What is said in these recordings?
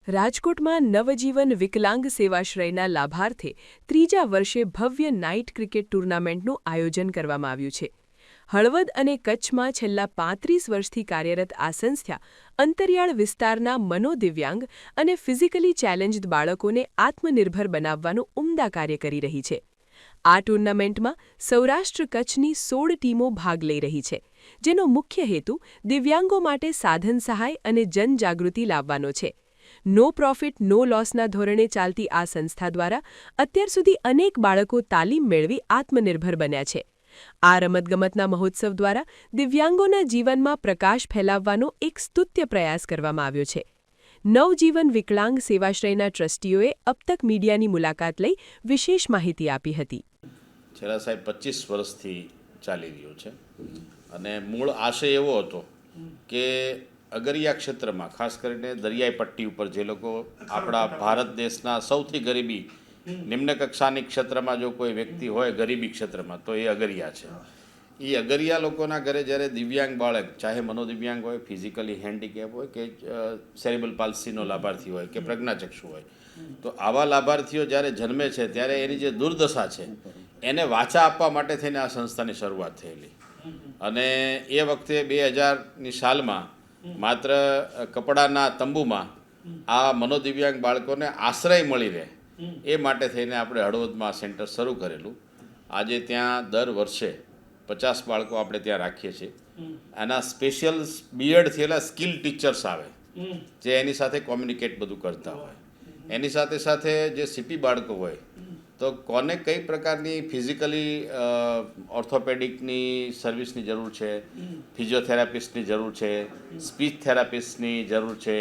રાજકોટમાં નવજીવન વિકલાંગ સેવાશ્રયના લાભાર્થે ત્રીજા વર્ષે ભવ્ય નાઇટ ક્રિકેટ ટૂર્નામેન્ટનું આયોજન કરવામાં આવ્યું છે. હળવદ અને કચ્છમાં છેલ્લા 35 વર્ષથી કાર્યરત આ સંસ્થા અંતરિયાળ વિસ્તારના મનોદિવ્યાંગ અને ફિઝિકલી ચેલેન્જડ બાળકોને આત્મનિર્ભર બનાવવાનું ઉમદા કાર્ય કરી રહી છે. આ ટૂર્નામેન્ટમાં સૌરાષ્ટ્ર કચ્છની 16 ટીમો ભાગ લઈ રહી છે, જેનો મુખ્ય હેતુ દિવ્યાંગો માટે સાધન સહાય અને જનજાગૃતિ લાવવાનો છે. નો પ્રોફિટ નો લોસના ધોરણે ચાલતી આ સંસ્થા દ્વારા અત્યાર સુધી અનેક બાળકો તાલીમ મેળવી આત્મનિર્ભર બન્યા છે. આ રમતગમતના મહોત્સવ દ્વારા દિવ્યાંગોના જીવનમાં પ્રકાશ ફેલાવવાનો એક સ્તુત્ય પ્રયાસ કરવામાં આવ્યો છે. નવજીવન વિકલાંગ સેવાશ્રયના ટ્રસ્ટીઓએ અબતક મીડિયાની મુલાકાત લઈ વિશેષ માહિતી આપી હતી. છેલ્લા સાહેબ 25 વર્ષથી ચાલી રહ્યો છે અને મૂળ આશય એવો હતો કે અગરિયા ક્ષેત્રમાં ખાસ કરીને દરિયાઈ પટ્ટી ઉપર જે લોકો આપણા ભારત દેશના સૌથી ગરીબી નિમ્ન કક્ષાની ક્ષેત્રમાં જો કોઈ વ્યક્તિ હોય ગરીબી ક્ષેત્રમાં તો એ અગરિયા છે. એ અગરિયા લોકોના ઘરે જ્યારે દિવ્યાંગ બાળક ચાહે મનોદિવ્યાંગ હોય, ફિઝિકલી હેન્ડીકેપ હોય કે સેરેબ્રલ પાલ્સીનો લાભાર્થી હોય કે પ્રજ્ઞાચક્ષુ હોય, તો આવા લાભાર્થીઓ જ્યારે જન્મે છે ત્યારે એની જે દુર્દશા છે એને વાચા આપવા માટે થઈને આ સંસ્થાની શરૂઆત થયેલી. અને એ વખતે 2000ની સાલમાં માત્ર કપડાના તંબુમાં આ મનોદિવ્યાંગ બાળકોને આશ્રય મળી રહે એ માટે થઈને આપણે હળવદમાં સેન્ટર શરૂ કરેલું. આજે ત્યાં દર વર્ષે 50 બાળકો આપણે ત્યાં રાખીએ છીએ. આના સ્પેશિયલ બીએડ થયેલા સ્કિલ ટીચર્સ આવે જે એની સાથે કોમ્યુનિકેટ બધું કરતા હોય. એની સાથે સાથે જે સીપી બાળકો હોય તો કોને કઈ પ્રકારની ફિઝિકલી ઓર્થોપેડિકની સર્વિસની જરૂર છે, ફિઝિયોથેરાપિસ્ટની જરૂર છે, સ્પીચ થેરાપિસ્ટની જરૂર છે,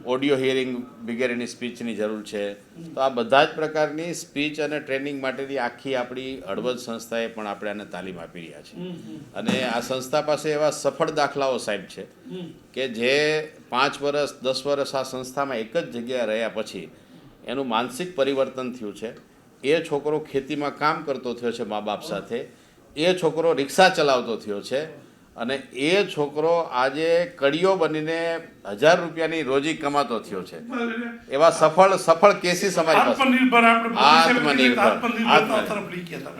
ઓડિયો હિયરિંગ વગેરેની સ્પીચની જરૂર છે, તો આ બધા જ પ્રકારની સ્પીચ અને ટ્રેનિંગ માટેની આખી આપણી હળવદ સંસ્થાએ પણ આપણે આને તાલીમ આપી રહ્યા છીએ. અને આ સંસ્થા પાસે એવા સફળ દાખલાઓ સાહેબ છે કે જે 5 વર્ષ 10 વર્ષ આ સંસ્થામાં એક જ જગ્યાએ રહ્યા પછી એનું માનસિક પરિવર્તન થયું છે. એ છોકરો ખેતીમાં કામ કરતો થયો છે મા બાપ સાથે, એ છોકરો રિક્ષા ચલાવતો થયો છે અને એ છોકરો આજે કડીઓ બનીને 1000 રૂપિયાની રોજી કમાતો થયો છે. એવા સફળ કેસીસ અમારી પાસે. આત્મનિર્ભર.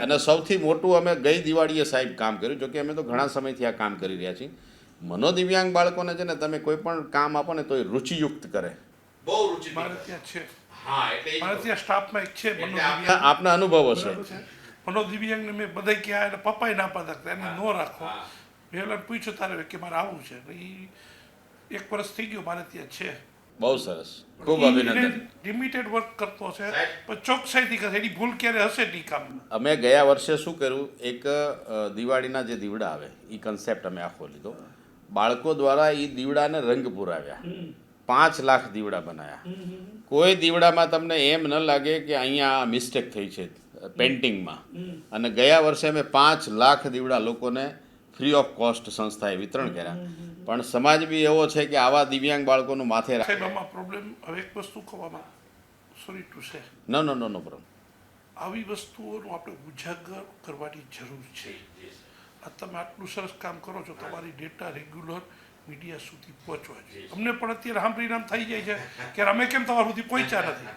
અને સૌથી મોટું અમે ગઈ દિવાળીએ સાહેબ કામ કર્યું, જોકે અમે તો ઘણા સમયથી આ કામ કરી રહ્યા છીએ. મનોદિવ્યાંગ બાળકોને છે ને તમે કોઈ પણ કામ આપો ને તો એ રુચિયુક્ત કરે. બહુ રુચિ છે. ભારતીય સ્ટાફમાં એક છે આપના અનુભવો છે. મનોદિવ્યાંગને મેં બધા ક્યાં એટલે પપ્પાએ ના પાડતા એને નો રાખો. પહેલા પૂછ્યું તારે કે મારે આવું છે, એ 1 વર્ષ થઈ ગયો મારે ત્યાં છે. બહુ સરસ, ખૂબ અભિનંદન. લિમિટેડ વર્ક કરતો છે પણ ચોકસાઈથી કરે, એની ભૂલ ક્યારે હશે નહીં કામ. અમે ગયા વર્ષે શું કર્યું, એક દિવાળીના જે દીવડા આવે એ કન્સેપ્ટ અમે આખો લીધો. બાળકો દ્વારા એ દીવડાને રંગ પુરાવ્યા. 5 લાખ દીવડા બનાવ્યા. કોઈ દીવડામાં તમને એમ ન લાગે કે અહીંયા મિસ્ટેક થઈ છે પેઇન્ટિંગમાં. અને ગયા વર્ષે અમે 5 લાખ દીવડા લોકોને ફ્રી ઓફ કોસ્ટ સંસ્થાએ વિતરણ કર્યા. પણ સમાજ બી એવો છે કે આવા દિવ્યાંગ બાળકોનું માથે રાખે. પ્રોબ્લેમ હવે એક વસ્તુ કહેવામાં sorry to say no problem, આવી વસ્તુઓનું આપણે ઉજાગર કરવાની જરૂર છે. આ તમે આટલું સરસ કામ કરો છો, તમારી ડેટા રેગ્યુલર મીડિયા સુધી પહોંચવા જોઈએ. અમને પણ અત્યારે આમ પરિણામ થઈ જાય છે કે અમે કેમ તમારા સુધી પહોંચ્યા નથી.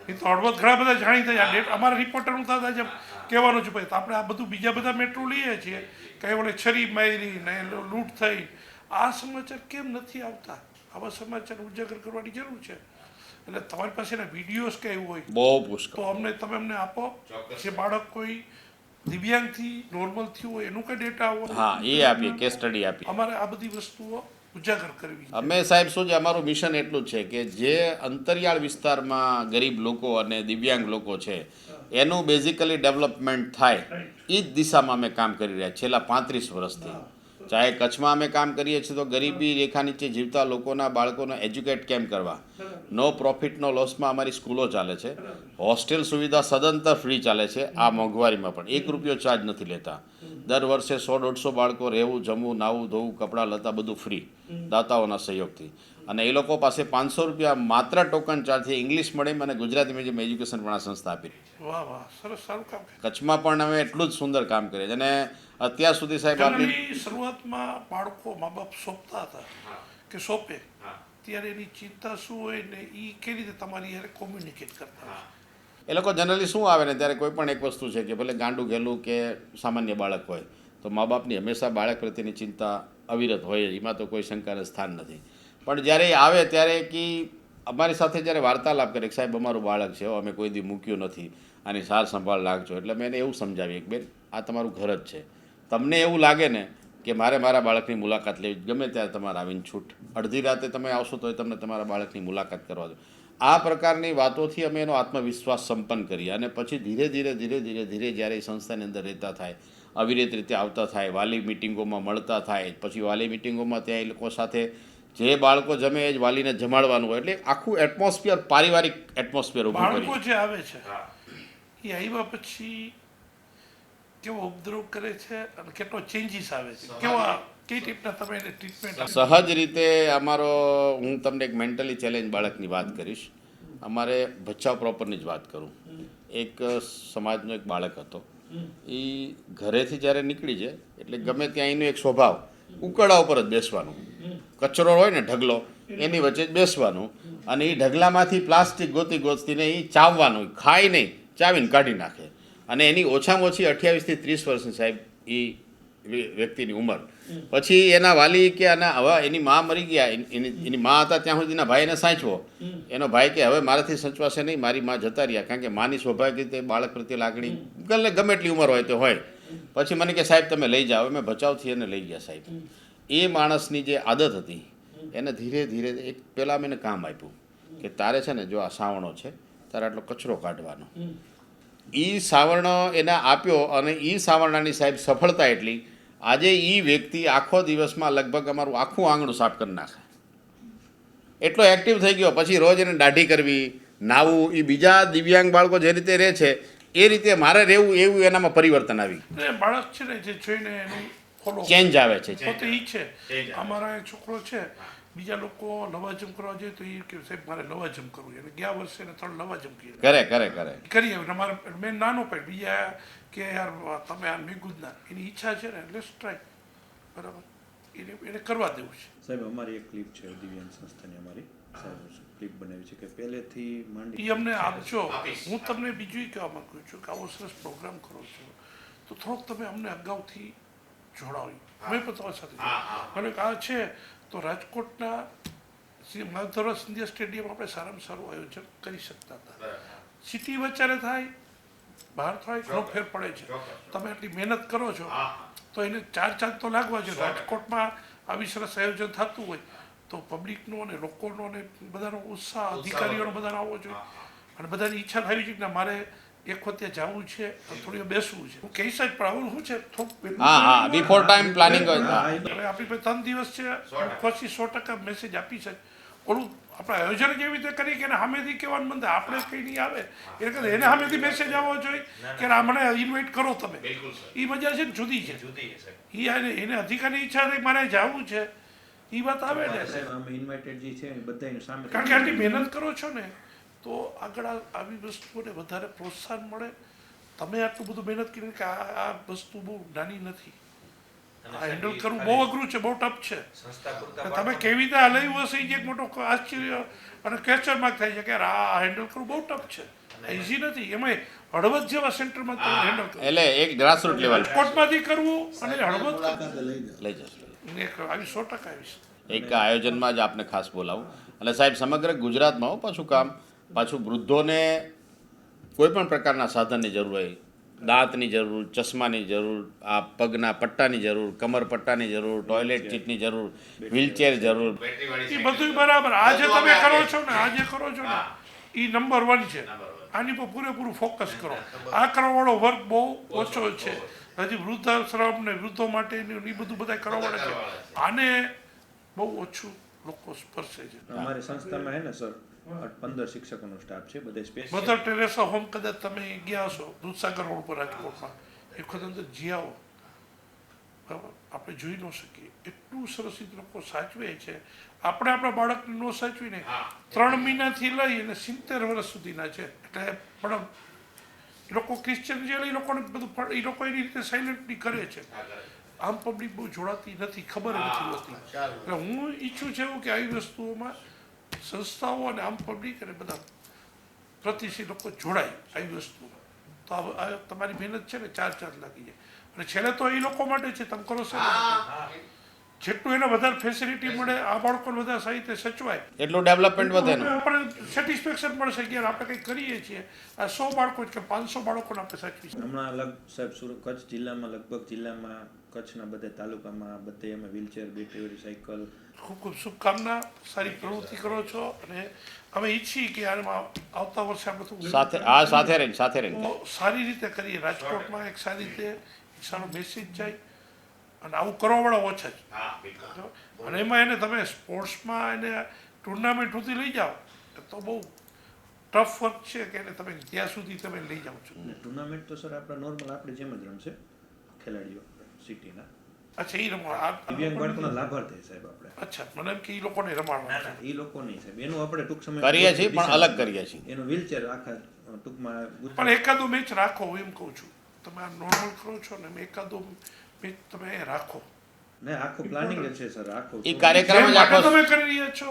એ તો હળવદ ઘણા બધા જાણી થાય. અમારા રિપોર્ટરનું થતા જેમ કહેવાનું છે ભાઈ, તો આપણે આ બધું બીજા બધા મેટ્રો લઈએ છીએ કે ઓલે છરી મારી ને લૂંટ થઈ. આ સમાચાર કેમ નથી આવતા? આવા સમાચાર ઉજાગર કરવાની જરૂર છે. એટલે તમારી પાસે એના વિડીયોઝ કે એવું હોય બહુ પુષ્કળ તો તમે અમને આપો. જે બાળક કોઈ દિવ્યાંગથી નોર્મલ થયું હોય એનું કઈ ડેટા હોય, હા એ આપીએ, કેસ સ્ટડી આપીએ. અમારે આ બધી વસ્તુઓ ઉજાગર કરવી. અમે સાહેબ શું છે, અમારું મિશન એટલું જ છે કે જે અંતરિયાળ વિસ્તારમાં ગરીબ લોકો અને દિવ્યાંગ લોકો છે એનું બેઝિકલી ડેવલપમેન્ટ થાય એ જ દિશામાં અમે કામ કરી રહ્યા છેલ્લા 35 વર્ષથી. ચાહે કચ્છમાં અમે કામ કરીએ છીએ તો ગરીબી રેખા નીચે જીવતા લોકોના બાળકોને એજ્યુકેટ કેમ કરવા, નો પ્રોફિટ નો લોસમાં અમારી સ્કૂલો ચાલે છે. હોસ્ટેલ સુવિધા સદંતર ફ્રી ચાલે છે. આ મોંઘવારીમાં પણ 1 રૂપિયો ચાર્જ નથી લેતા. દર વર્ષે 100-150 બાળકો રહેવું, જમવું, નાવું, ધોવું, કપડાં લતા બધું ફ્રી દાતાઓના સહયોગથી. અને એ લોકો પાસે 500 રૂપિયા માત્ર ટોકન ચાર્જથી ઇંગ્લિશ મીડિયમ અને ગુજરાતી મીડિયમ એજ્યુકેશન પણ આ સંસ્થા આપી. વાહ વાહ, સરસ, સારું કામ. કચ્છમાં પણ અમે એટલું જ સુંદર કામ કરીએ અને અત્યાર સુધી સાહેબ આપણી શરૂઆતમાં બાળકો મા બાપ સોંપતા હતા કે સોંપે અત્યારે એની ચિંતા શું હોય ને એ કેવી રીતે તમારી યારે કોમ્યુનિકેટ કરતા હોય? એ લોકો જનરલી શું આવે ને ત્યારે કોઈ પણ એક વસ્તુ છે કે ભલે ગાંડું ઘેલું કે સામાન્ય બાળક હોય તો મા બાપની હંમેશા બાળક પ્રત્યેની ચિંતા અવિરત હોય, એમાં તો કોઈ શંકાને સ્થાન નથી. પણ જ્યારે એ આવે ત્યારે કે અમારી સાથે જ્યારે વાર્તાલાપ કરે કે સાહેબ અમારું બાળક છે, અમે કોઈ દી મૂક્યું નથી, આની સાર સંભાળ રાખજો. એટલે મેં એને એવું સમજાવી કે બેન આ તમારું ઘર જ છે, તમને એવું લાગે ને કે મારે મારા બાળકની મુલાકાત લેવી, ગમે ત્યારે તમારે આવીને છૂટ, અડધી રાતે તમે આવશો તો તમને તમારા બાળકની મુલાકાત કરવા દો. આ પ્રકારની વાતોથી અમે એનો આત્મવિશ્વાસ સંપન્ન કરીએ અને પછી ધીરે ધીરે જ્યારે એ સંસ્થાની અંદર રહેતા થાય, અવિરત રીતે આવતા થાય, વાલી મિટિંગોમાં મળતા થાય, પછી વાલી મિટિંગોમાં ત્યાં એ લોકો સાથે જે બાળકો જમે એ જ વાલીને જમાડવાનું હોય, એટલે આખું એટમોસ્ફિયર, પારિવારિક એટમોસ્ફિયર ઊભું બાળકો કરી. જે આવે છે એ આવ્યા પછી કેવો ઉપદ્રવ કરે છે અને કેટલો ચેન્જીસ આવે છે, કઈ ટાઈપના તમે એને ટ્રીટમેન્ટ? સહજ રીતે અમારો, હું તમને એક મેન્ટલી ચેલેન્જ બાળકની વાત કરીશ. અમારે ભચાઉ પ્રોપરની જ વાત કરું. એક સમાજનો એક બાળક હતો, એ ઘરેથી જ્યારે નીકળી જાય એટલે ગમે ત્યાં એનો એક સ્વભાવ ઉકરડા ઉપર જ બેસવાનું, કચરો હોય ને ઢગલો એની વચ્ચે જ બેસવાનું, અને એ ઢગલામાંથી પ્લાસ્ટિક ગોતીને એ ચાવવાનું, ખાય નહીં, ચાવીને કાઢી નાખે. અને એની ઓછામાં ઓછી 28 થી 30 વર્ષની સાહેબ એ વ્યક્તિની ઉંમર. પછી એના વાલી કે હવે એની મા મરી ગયા, એની મા હતા ત્યાં સુધી એના ભાઈને સાચવો. એનો ભાઈ કે હવે મારાથી સંચવાશે નહીં, મારી મા જતા રહ્યા, કારણ કે માની સ્વાભાવિક રીતે બાળક પ્રત્યે લાગણી ગમે એટલી ઉંમર હોય તો હોય. પછી મને કે સાહેબ તમે લઈ જાઓ. મેં ભચાઉથી એને લઈ ગયા સાહેબ. એ માણસની જે આદત હતી એને ધીરે ધીરે એક પહેલાં મેં એને કામ આપ્યું કે તારે છે ને જો આ સાવણો છે તારે આટલો કચરો કાઢવાનો. એ સાવરણો એને આપ્યો અને એ સાવરણાની સાહેબ સફળતા એટલી, આજે એ વ્યક્તિ આખો દિવસમાં લગભગ અમારું આખું આંગણું સાફ કરી નાખે, એટલો એક્ટિવ થઈ ગયો. પછી રોજ એને દાઢી કરવી, નાવું, એ બીજા દિવ્યાંગ બાળકો જે રીતે રહે છે એ રીતે મારે રહેવું, એવું એનામાં પરિવર્તન આવી, બાળક છે ને જે જોઈને એનું ફોલો ચેન્જ આવે છે. પોતે ઈ છે. અમારા એક છોકરો છે, બીજા લોકો લવાજમ કરવા જોઈએ તો એ કે સાહેબ મારે લવાજમ કરવું, એને ગયા વર્ષે એને 3 લવાજમ કરે કરી આવે. અમારે મેં નાનો પાડ બીજા કે યાર તમે આ મેગુજ ના, એની ઈચ્છા છે ને લેટ્સ ટ્રાય, બરાબર, એને કરવા દેવું છે. સાહેબ અમારી એક ક્લિપ છે દિવ્યાંગ સંસ્થાની, અમારી સાહેબ ક્લિપ બનાવી છે કે પહેલેથી માંડી એ અમને આપજો. હું તમને બીજું કહેવા માંગુ છું કે આવો સરસ પ્રોગ્રામ કરો છો તો થોડોક તમે અમને અગાઉથી જોડાવી. મેં પણ તમારી સાથે મને આ છે તો રાજકોટના માધવરાવ સિંધિયા સ્ટેડિયમ આપણે સારામાં સારું આયોજન કરી શકતા હતા. સિટી વચ્ચે થાય, બહાર થાય, ઘણો ફેર પડે છે. તમે આટલી મહેનત કરો છો તો એને 4 ચાંદ તો લાગવા જોઈએ. રાજકોટમાં આવી સરસ આયોજન થતું હોય તો પબ્લિકનો અને લોકોનો અને બધાનો ઉત્સાહ, અધિકારીઓનો બધાનો આવવો જોઈએ અને બધાની ઈચ્છા થવી જોઈએ કે મારે એક વખતે જવું છે, થોડી બેસવું છે. હું કહીશ જ, પણ આવું શું છે થોડુંક બિફોર ટાઈમ પ્લાનિંગ હોય. હવે આપણી પાસે 3 દિવસ છે, પછી 100% મેસેજ આપી છે. ઓલું આપણે આયોજન કેવી રીતે કરીએ કે એને સામેથી કહેવાનું બંધ, આપણે કંઈ નહીં આવે એટલે કે એને સામેથી મેસેજ આવવો જોઈએ કે મને ઇન્વાઇટ કરો તમે. એ મજા છે ને જુદી છે. એને અધિકારની ઈચ્છા થઈ મારે જવું છે, એ વાત આવે ને, સાહેબ અમે ઇન્વાઇટેડ જે છે બધાની સામે, કારણ કે આટલી મહેનત કરો છો ને તો આગળ આવી વસ્તુઓને વધારે પ્રોત્સાહન મળે. તમે આટલું બધું મહેનત કરી કે આ વસ્તુ બહુ નાની નથી, આ હેન્ડલ કરવું બહુ અઘરું છે, બહુ ટફ છે. તમે કેવી રીતે હલાવ્યું હશે એ એક મોટો આશ્ચર્ય અને ક્વેશ્ચન માર્ક થાય છે કે આ હેન્ડલ કરવું બહુ ટફ છે, ઇઝી નથી. એમાં હળવદ જેવા સેન્ટરમાં તમે હેન્ડલ કરો, એટલે એક ગ્રાસરૂટ લેવલ કોર્ટમાંથી કરવું અને હળવદ લઈ જશે. આવી 100% આવીશ. એક આયોજનમાં જ આપને ખાસ બોલાવું. અને સાહેબ સમગ્ર ગુજરાતમાં પાછું કામ, પાછું વૃદ્ધોને કોઈ પણ પ્રકારના સાધનની જરૂર હોય, દાંતની જરૂર, ચશ્માની જરૂર, આ પગના પટ્ટાની જરૂર, કમર પટ્ટાની જરૂર, ટોયલેટ સીટની જરૂર, વ્હીલચેર જરૂર, એ બધું બરાબર. આજે તમે કરો છો ને એ નંબર 1 છે. આની પર પૂરેપૂરું ફોકસ કરો. આ કરવાવાળો વર્ગ બહુ ઓછો છે. હજી વૃદ્ધાશ્રમ ને વૃદ્ધો માટેનું એ બધું બધા કરવાવાળા છે. આને બહુ ઓછું લોકો સ્પર્શે છે. અમારી સંસ્થામાં હે ને સર 15 શિક્ષકોનો સ્ટાફ છે, બધા સ્પેશિયલ. મધર ટેરેસા હોમ કદાચ તમે ગયા છો દૂધસાગર રોડ પર રાજકોટમાં, એક વખત અંદર જીયાઓ, બરાબર, આપણે જોઈ ન શકીએ એટલું સરસ રીતે લોકો સાચવે છે. આપણે આપણા બાળકને ન સાચવીને 3 મહિનાથી લઈ અને 70 વર્ષ સુધીના છે. એટલે પણ એ લોકો ક્રિશ્ચિયન જે એ લોકોને બધું એ લોકો એની રીતે સાયલેન્ટલી કરે છે. આમ પબ્લિક બહુ જોડાતી નથી, ખબર નથી હોતી. એટલે હું ઈચ્છું છું કે આવી વસ્તુઓમાં સંસ્થાઓ અને આમ પબ્લિક અને બધા પ્રતિષ્ઠિત લોકો જોડાય આવી વસ્તુમાં તો આ તમારી મહેનત છે ને ચાર લાગી જાય અને છેલ્લે તો એ લોકો માટે છે તમે કરો છો જેટલું એને વધારે ફેસિલિટી મળે આ બાળકોને વધારે સાહિત્ય સચવાય એટલું ડેવલપમેન્ટ વધે ને. આપણે સેટિસ્ફેક્શન મળશે કે યાર આપણે કંઈક કરીએ છીએ આ 100 બાળકો કે 500 બાળકોને આપણે સાચવી શકીએ. હમણાં સાહેબ કચ્છ જિલ્લામાં લગભગ જિલ્લામાં કચ્છના બધા તાલુકામાં બધે અમે વ્હીલચેર બેટરી સાયકલ ખૂબ ખૂબ શુભકામના સારી પ્રવૃત્તિ કરો છો અને અમે ઈચ્છીએ કે આમાં આવતા વર્ષે આપણે થોડું સાથે રહીને તો સારી રીતે કરીએ રાજકોટમાં એક સારી રીતે એક સારો મેસેજ જાય અને આવું કરવાવાળા ઓછા જ અને એમાં એને તમે સ્પોર્ટ્સમાં એને ટુર્નામેન્ટ સુધી લઈ જાઓ તો બહુ ટફ વર્ક છે કે એને તમે ત્યાં સુધી તમે લઈ જાઓ છો. ટુર્નામેન્ટ તો સર આપણા નોર્મલ આપણે જેમ જ રમશે ખેલાડીઓ સિટીના. અચ્છા એ રમવા દિવ્યાંગ બાળકોના લાભાર્થી સાહેબ આપણે. અચ્છા મને એમ કે એ લોકોને રમાડવા એ લોકો નહીં સાહેબ એનું આપણે ટૂંક સમય કરીએ છીએ પણ અલગ કરીએ છીએ. એનું વ્હીલચેર આખા ટૂંકમાં પણ એકાદો મેચ રાખો હું એમ કહું છું તમે આ નોર્મલ કરો છો ને એકાદો મેચ તમે રાખો. ને આખું પ્લાનિંગ જ છે સર આખું એ કાર્યક્રમ જ જેમ આખો તમે કરી રહ્યા છો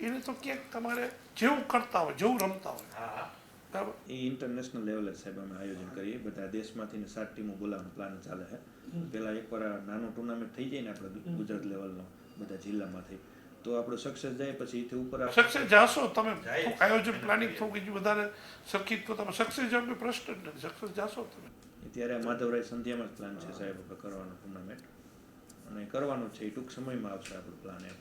એને તો ક્યાંક તમારે જેવું કરતા હોય જેવું રમતા હોય બરાબર. એ ઇન્ટરનેશનલ લેવલે સાહેબ અમે આયોજન કરીએ બધા દેશમાંથી ને 7 ટીમો બોલાવવાનો પ્લાન ચાલે છે. પહેલાં એકવાર આ નાનું ટુર્નામેન્ટ થઈ જાય ને આપણે ગુજરાત લેવલનો બધા જિલ્લામાંથી તો આપણું સક્સેસ જાય પછી એથી ઉપર સક્સેસ જાશો તમે થોડુંક આયોજન પ્લાનિંગ થોડુંક વધારે સરખી તો તમે સક્સેસ જાવ કે પ્રશ્ન જ નથી સક્સેસ જાશો તમે. ત્યારે માધવરાય સંધ્યામાં જ પ્લાન છે સાહેબ આપણે કરવાનો ટુર્નામેન્ટ અને કરવાનું છે એ ટૂંક સમયમાં આવશે આપણો પ્લાન એમ.